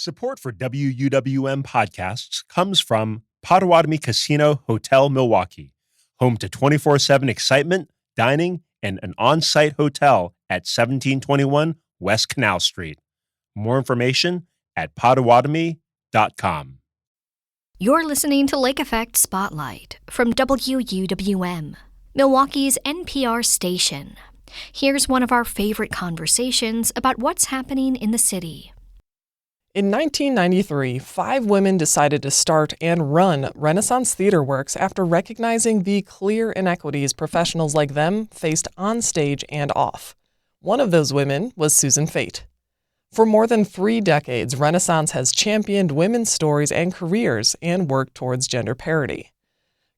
Support for WUWM podcasts comes from Potawatomi Casino Hotel Milwaukee, home to 24/7 excitement, dining, and an on-site hotel at 1721 West Canal Street. More information at potawatomi.com. You're listening to Lake Effect Spotlight from WUWM, Milwaukee's NPR station. Here's one of our favorite conversations about what's happening in the city. In 1993, 5 women decided to start and run Renaissance Theaterworks after recognizing the clear inequities professionals like them faced on stage and off. One of those women was Suzan Fete. For more than 3 decades, Renaissance has championed women's stories and careers and worked towards gender parity.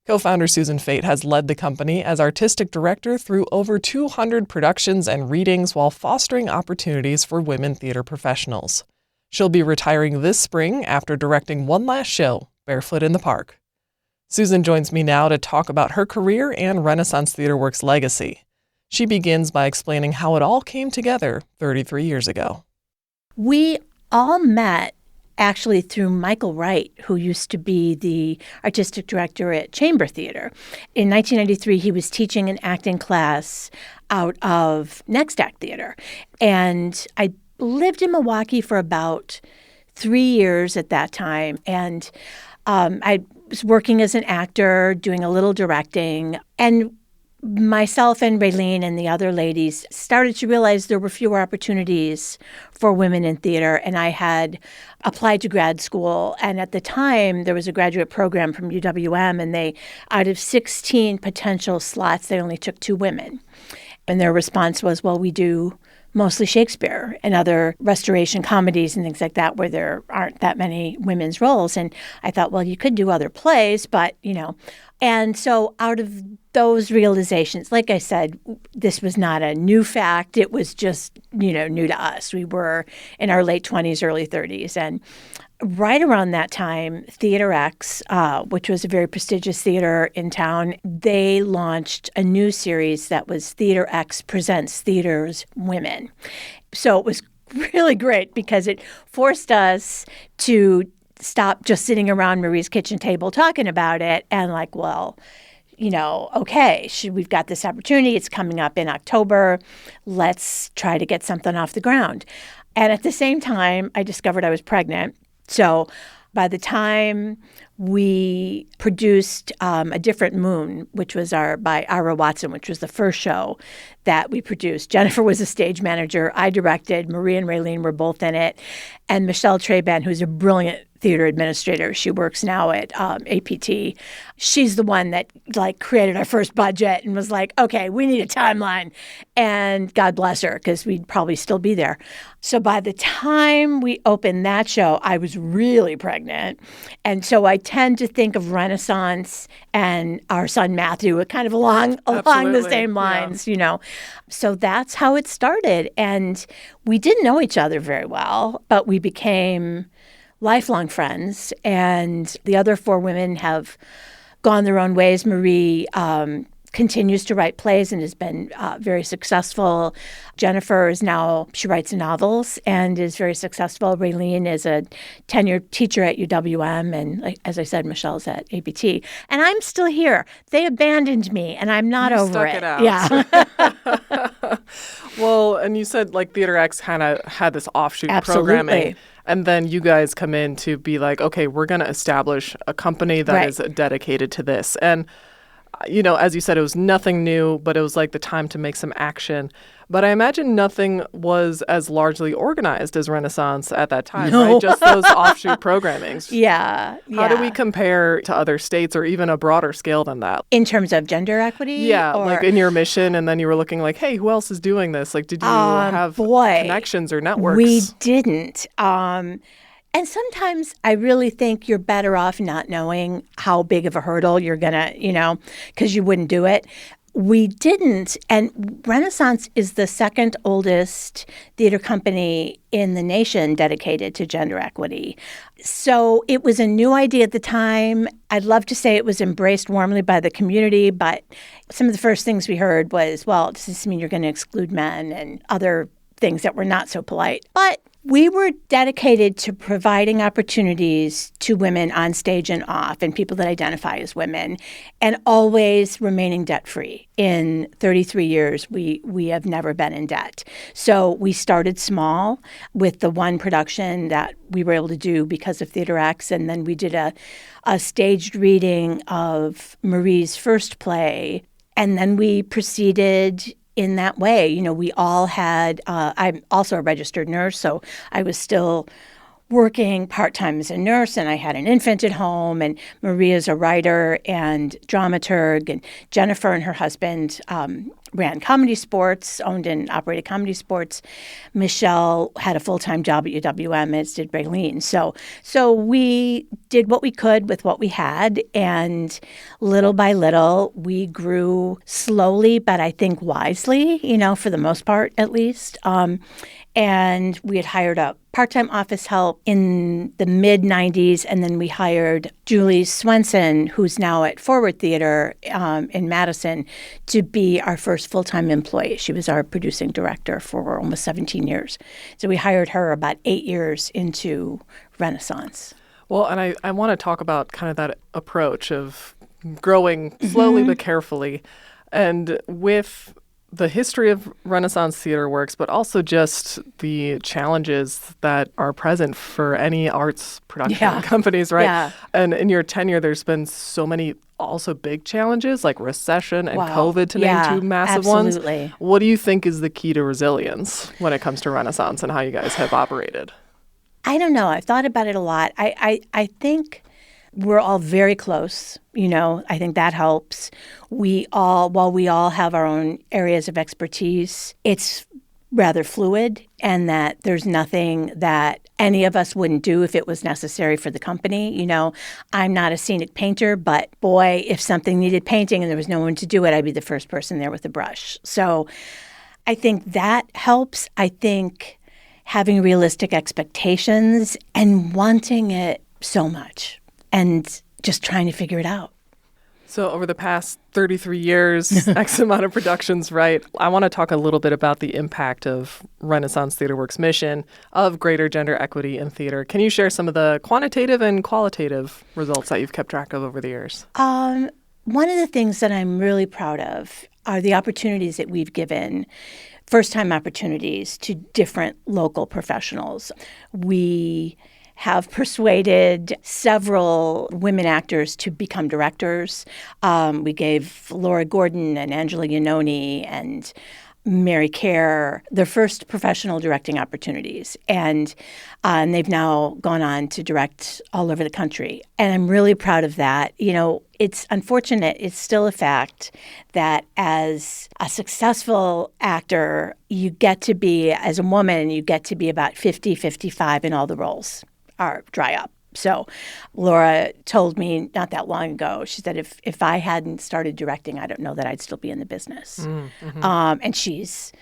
Co-founder Suzan Fete has led the company as artistic director through over 200 productions and readings while fostering opportunities for women theater professionals. She'll be retiring this spring after directing one last show, Barefoot in the Park. Suzan joins me now to talk about her career and Renaissance Theaterworks' legacy. She begins by explaining how it all came together 33 years ago. We all met actually through Michael Wright, who used to be the artistic director at Chamber Theater. In 1993, he was teaching an acting class out of Next Act Theater. And I lived in Milwaukee for about 3 years at that time. And I was working as an actor, doing a little directing. And myself and Raylene and the other ladies started to realize there were fewer opportunities for women in theater. And I had applied to grad school. And at the time, there was a graduate program from UWM. And they, out of 16 potential slots, they only took 2 women. And their response was, well, we do mostly Shakespeare and other restoration comedies and things like that where there aren't that many women's roles. And I thought, well, you could do other plays, but, And so out of those realizations, like I said, this was not a new fact. It was just, new to us. We were in our late 20s, early 30s. And right around that time, Theater X, which was a very prestigious theater in town, they launched a new series that was Theater X Presents Theater's Women. So it was really great because it forced us to stop just sitting around Marie's kitchen table talking about it and okay, we've got this opportunity. It's coming up in October. Let's try to get something off the ground. And at the same time, I discovered I was pregnant. So by the time we produced A Different Moon, which was by Ira Watson, which was the first show that we produced. Jennifer was a stage manager. I directed. Marie and Raylene were both in it. And Michelle Traban, who's a brilliant theater administrator. She works now at APT. She's the one that created our first budget and was like, okay, we need a timeline. And God bless her, because we'd probably still be there. So by the time we opened that show, I was really pregnant. And so I tend to think of Renaissance and our son Matthew kind of along the same lines, So that's how it started. And we didn't know each other very well, but we became lifelong friends, and the other 4 women have gone their own ways. Marie continues to write plays and has been very successful. Jennifer she writes novels and is very successful. Raylene is a tenured teacher at UWM, and as I said, Michelle's at APT. And I'm still here. They abandoned me, and I'm not over it. Stuck it out. Yeah. Well, and you said Theater X kind of had this offshoot Absolutely. Programming. And then you guys come in to be like, okay, we're going to establish a company that is dedicated to this. And, as you said, it was nothing new, but it was the time to make some action. But I imagine nothing was as largely organized as Renaissance at that time, No. right? Just those offshoot programmings. Yeah. How do we compare to other states or even a broader scale than that? In terms of gender equity? Yeah, in your mission, and then you were looking hey, who else is doing this? Did you have connections or networks? We didn't. And sometimes I really think you're better off not knowing how big of a hurdle you're going to, because you wouldn't do it. We didn't. And Renaissance is the second oldest theater company in the nation dedicated to gender equity. So it was a new idea at the time. I'd love to say it was embraced warmly by the community, but some of the first things we heard was, well, does this mean you're going to exclude men and other things that were not so polite? But We were dedicated to providing opportunities to women on stage and off and people that identify as women, and always remaining debt-free. In 33 years, we have never been in debt. So we started small with the one production that we were able to do because of Theater X, and then we did a staged reading of Marie's first play, and then we proceeded in that way. You know, we all had, I'm also a registered nurse, so I was still working part-time as a nurse, and I had an infant at home, and Maria's a writer and dramaturg, and Jennifer and her husband ran Comedy Sports, owned and operated Comedy Sports. Michelle had a full-time job at UWM, as did Raylene. So we did what we could with what we had, and little by little, we grew slowly, but I think wisely, you know, for the most part, at least. And we had hired a part-time office help in the mid-'90s, and then we hired Julie Swenson, who's now at Forward Theater in Madison, to be our first full-time employee. She was our producing director for almost 17 years. So we hired her about 8 years into Renaissance. Well, and I want to talk about kind of that approach of growing slowly but carefully. And with the history of Renaissance Theaterworks, but also just the challenges that are present for any arts production companies, right? Yeah. And in your tenure, there's been so many also big challenges like recession and COVID, to name two massive ones. What do you think is the key to resilience when it comes to Renaissance and how you guys have operated? I don't know. I've thought about it a lot. I think we're all very close. You know, I think that helps. While we all have our own areas of expertise, it's rather fluid, and that there's nothing that any of us wouldn't do if it was necessary for the company. You know, I'm not a scenic painter, but boy, if something needed painting and there was no one to do it, I'd be the first person there with a brush. So I think that helps. I think having realistic expectations and wanting it so much and just trying to figure it out. So over the past 33 years, X amount of productions, right? I want to talk a little bit about the impact of Renaissance Theaterworks' mission of greater gender equity in theater. Can you share some of the quantitative and qualitative results that you've kept track of over the years? One of the things that I'm really proud of are the opportunities that we've given, first-time opportunities to different local professionals. We have persuaded several women actors to become directors. We gave Laura Gordon and Angela Iannone and Mary Kerr their first professional directing opportunities. And they've now gone on to direct all over the country. And I'm really proud of that. You know, it's unfortunate. It's still a fact that as a successful actor, you get to be, as a woman, you get to be about 50, 55 in all the roles. Are dry up. So Laura told me not that long ago, she said, if I hadn't started directing, I don't know that I'd still be in the business. And she's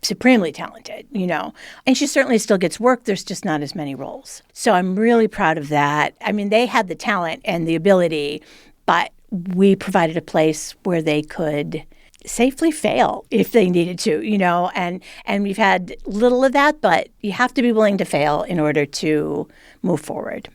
supremely talented, you know. And she certainly still gets work. There's just not as many roles. So I'm really proud of that. I mean, they had the talent and the ability, but we provided a place where they could safely fail if they needed to, you know, and we've had little of that, but you have to be willing to fail in order to move forward.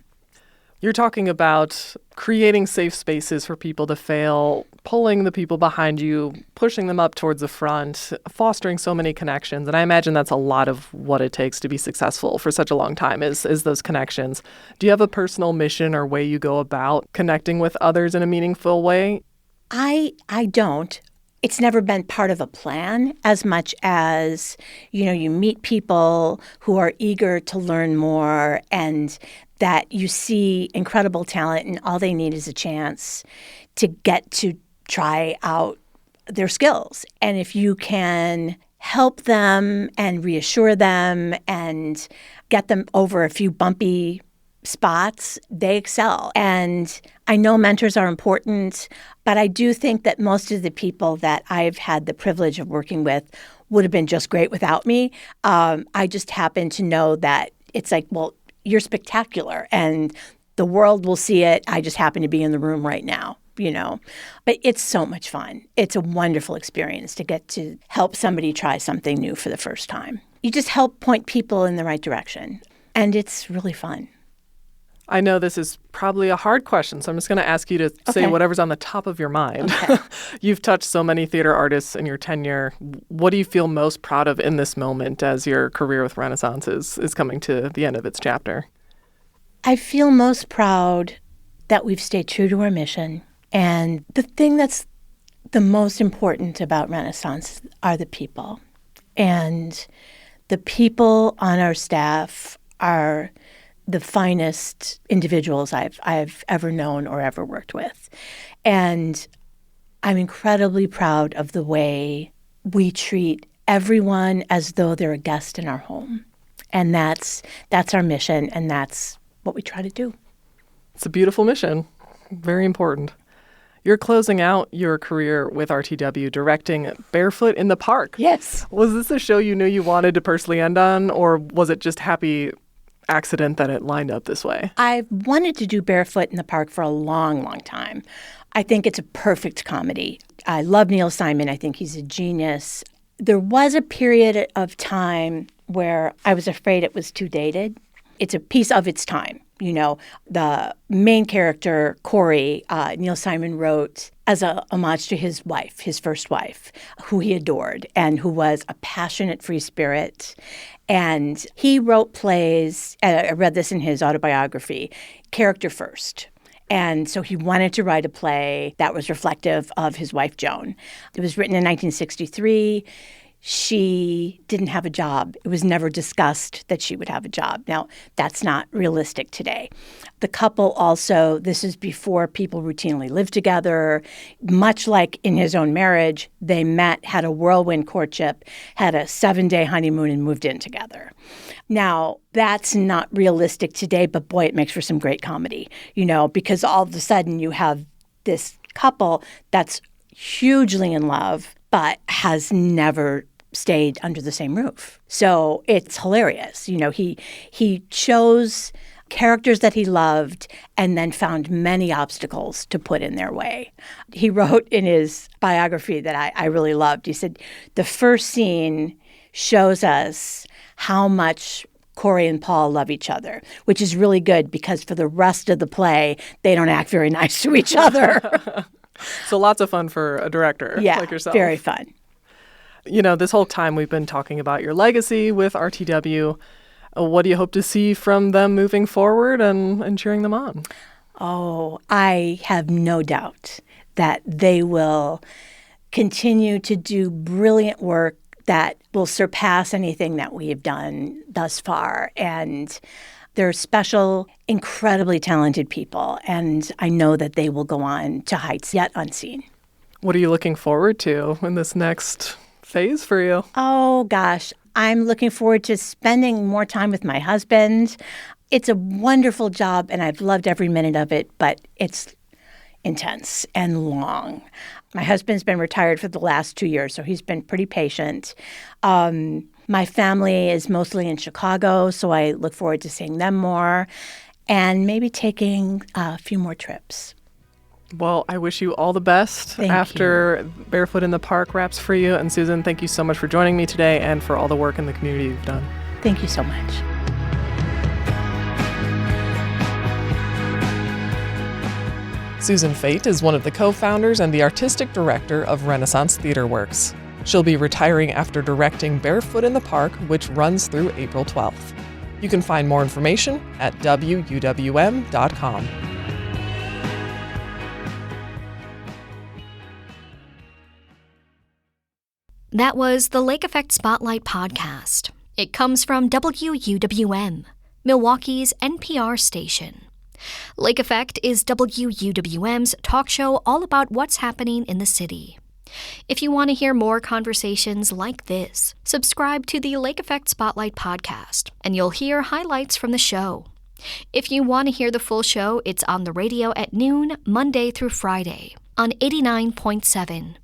You're talking about creating safe spaces for people to fail, pulling the people behind you, pushing them up towards the front, fostering so many connections. And I imagine that's a lot of what it takes to be successful for such a long time is those connections. Do you have a personal mission or way you go about connecting with others in a meaningful way? I don't. It's never been part of a plan as much as, you know, you meet people who are eager to learn more and that you see incredible talent and all they need is a chance to get to try out their skills. And if you can help them and reassure them and get them over a few bumpy spots, they excel. And I know mentors are important, but I do think that most of the people that I've had the privilege of working with would have been just great without me. I just happen to know that it's like, well, you're spectacular and the world will see it. I just happen to be in the room right now, you know. But it's so much fun. It's a wonderful experience to get to help somebody try something new for the first time. you just help point people in the right direction. And it's really fun. I know this is probably a hard question, so I'm just going to ask you to say whatever's on the top of your mind. Okay. You've touched so many theater artists in your tenure. What do you feel most proud of in this moment as your career with Renaissance is coming to the end of its chapter? I feel most proud that we've stayed true to our mission. And the thing that's the most important about Renaissance are the people. And the people on our staff are the finest individuals I've ever known or ever worked with. And I'm incredibly proud of the way we treat everyone as though they're a guest in our home. And that's our mission, and that's what we try to do. It's a beautiful mission. Very important. You're closing out your career with RTW directing Barefoot in the Park. Yes. Was this a show you knew you wanted to personally end on, or was it just happy accident that it lined up this way? I've wanted to do Barefoot in the Park for a long, long time. I think it's a perfect comedy. I love Neil Simon. I think he's a genius. There was a period of time where I was afraid it was too dated. It's a piece of its time. You know, the main character, Corey, Neil Simon wrote as a homage to his wife, his first wife, who he adored and who was a passionate free spirit. And he wrote plays, I read this in his autobiography, character first. And so he wanted to write a play that was reflective of his wife, Joan. It was written in 1963. She didn't have a job. It was never discussed that she would have a job. Now, that's not realistic today. The couple also, this is before people routinely lived together. Much like in his own marriage, they met, had a whirlwind courtship, had a 7-day honeymoon, and moved in together. Now, that's not realistic today, but boy, it makes for some great comedy, because all of a sudden you have this couple that's hugely in love, but has never stayed under the same roof. So it's hilarious. He chose characters that he loved and then found many obstacles to put in their way. He wrote in his biography that I really loved. He said, the first scene shows us how much Corey and Paul love each other, which is really good because for the rest of the play, they don't act very nice to each other. So lots of fun for a director like yourself. Yeah, very fun. This whole time we've been talking about your legacy with RTW. What do you hope to see from them moving forward and cheering them on? Oh, I have no doubt that they will continue to do brilliant work that will surpass anything that we have done thus far. And they're special, incredibly talented people, and I know that they will go on to heights yet unseen. What are you looking forward to in this next phase for you? Oh, gosh. I'm looking forward to spending more time with my husband. It's a wonderful job, and I've loved every minute of it, but it's intense and long. My husband's been retired for the last 2 years, so he's been pretty patient. My family is mostly in Chicago, so I look forward to seeing them more and maybe taking a few more trips. Well, I wish you all the best after Barefoot in the Park wraps for you. And Suzan, thank you so much for joining me today and for all the work in the community you've done. Thank you so much. Suzan Fete is one of the co-founders and the artistic director of Renaissance Theaterworks. She'll be retiring after directing Barefoot in the Park, which runs through April 12th. You can find more information at wuwm.com. That was the Lake Effect Spotlight podcast. It comes from WUWM, Milwaukee's NPR station. Lake Effect is WUWM's talk show all about what's happening in the city. If you want to hear more conversations like this, subscribe to the Lake Effect Spotlight podcast, and you'll hear highlights from the show. If you want to hear the full show, it's on the radio at noon, Monday through Friday, on 89.7